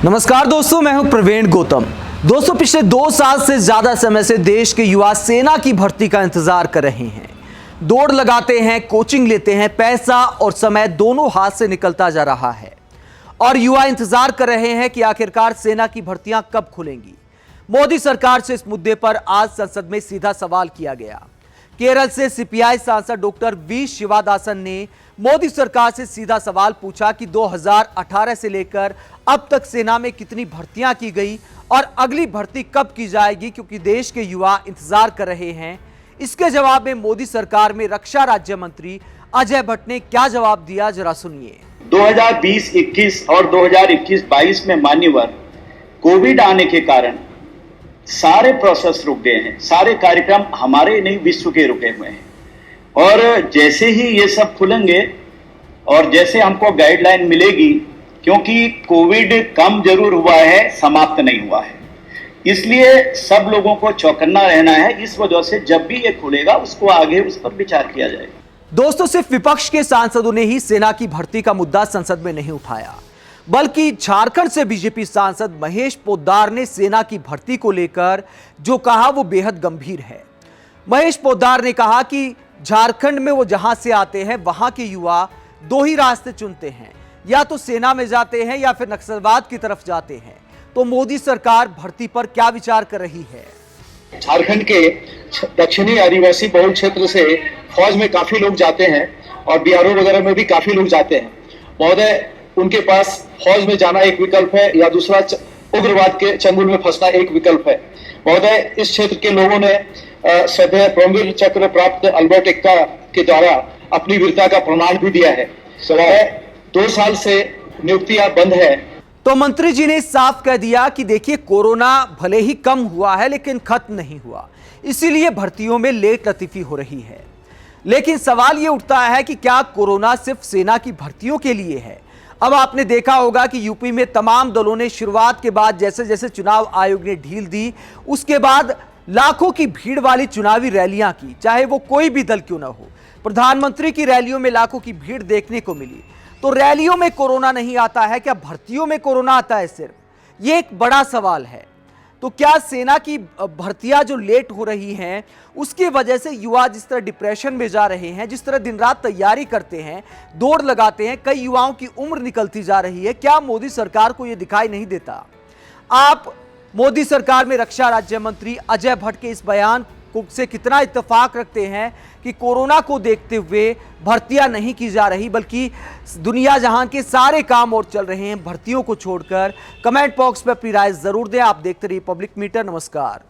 नमस्कार दोस्तों, मैं हूं प्रवीण गौतम। दोस्तों, पिछले 2 साल से ज्यादा समय से देश के युवा सेना की भर्ती का इंतजार कर रहे हैं। दौड़ लगाते हैं, कोचिंग लेते हैं, पैसा और समय दोनों हाथ से निकलता जा रहा है और युवा इंतजार कर रहे हैं कि आखिरकार सेना की भर्तियां कब खुलेंगी। मोदी सरकार से इस मुद्दे पर आज संसद में सीधा सवाल किया गया। केरल से सीपीआई सांसद डॉक्टर वी शिवादासन ने मोदी सरकार से सीधा सवाल पूछा कि 2018 से लेकर अब तक सेना में कितनी भर्तियां की गई और अगली भर्ती कब की जाएगी, क्योंकि देश के युवा इंतजार कर रहे हैं। इसके जवाब में मोदी सरकार में रक्षा राज्य मंत्री अजय भट्ट ने क्या जवाब दिया, जरा सुनिए। 2020-21 और 2021-22 में मान्यवर कोविड आने के कारण सारे प्रोसेस रुक गए हैं, सारे कार्यक्रम हमारे नहीं विश्व के रुके हुए हैं। और जैसे ही ये सब खुलेंगे और जैसे हमको गाइडलाइन मिलेगी, क्योंकि कोविड कम जरूर हुआ है, समाप्त नहीं हुआ है, इसलिए सब लोगों को चौकन्ना रहना है। इस वजह से जब भी ये खुलेगा उसको आगे उस पर विचार किया जाएगा। दोस्तों, सिर्फ विपक्ष के सांसदों ने ही सेना की भर्ती का मुद्दा संसद में नहीं उठाया, बल्कि झारखंड से बीजेपी सांसद महेश पोद्दार ने सेना की भर्ती को लेकर जो कहा वो बेहद गंभीर है। महेश पोद्दार ने कहा कि झारखंड में वो जहां से आते हैं वहां के युवा 2 ही रास्ते चुनते हैं, या तो सेना में जाते हैं या फिर नक्सलवाद की तरफ जाते हैं। तो मोदी सरकार भर्ती पर क्या विचार कर रही है? झारखंड के दक्षिणी आदिवासी बहुल क्षेत्र से फौज में काफी लोग जाते हैं और बिहार वगैरह में भी काफी लोग जाते हैं। महोदय, उनके पास फौज में जाना एक विकल्प है या दूसरा उग्रवाद के चंगुल में फंसना एक विकल्प है। महोदय, इस क्षेत्र के लोगों ने श्रद्धेय परमवीर चक्र प्राप्त अल्बर्ट एक्का के द्वारा अपनी वीरता का प्रमाण भी दिया है। 2 साल से नियुक्तियां बंद है। तो मंत्री जी ने साफ कह दिया कि देखिए, कोरोना भले ही कम हुआ है लेकिन खत्म नहीं हुआ, इसीलिए भर्तियों में लेट लतीफी हो रही है। लेकिन सवाल यह उठता है कि क्या कोरोना सिर्फ सेना की भर्तियों के लिए है? अब आपने देखा होगा कि यूपी में तमाम दलों ने शुरुआत के बाद जैसे जैसे चुनाव आयोग ने ढील दी, उसके बाद लाखों की भीड़ वाली चुनावी रैलियां की, चाहे वो कोई भी दल क्यों ना हो। प्रधानमंत्री की रैलियों में लाखों की भीड़ देखने को मिली। तो रैलियों में कोरोना नहीं आता है, क्या भर्तियों में कोरोना आता है सिर्फ? ये एक बड़ा सवाल है। तो क्या सेना की भर्तियां जो लेट हो रही हैं उसकी वजह से युवा जिस तरह डिप्रेशन में जा रहे हैं, जिस तरह दिन रात तैयारी करते हैं, दौड़ लगाते हैं, कई युवाओं की उम्र निकलती जा रही है, क्या मोदी सरकार को यह दिखाई नहीं देता? आप मोदी सरकार में रक्षा राज्य मंत्री अजय भट्ट के इस बयान से कितना इत्तेफाक रखते हैं कि कोरोना को देखते हुए भर्तियां नहीं की जा रही, बल्कि दुनिया जहां के सारे काम और चल रहे हैं भर्तियों को छोड़कर? कमेंट बॉक्स में अपनी राय जरूर दें। आप देखते रहिए पब्लिक मीटर। नमस्कार।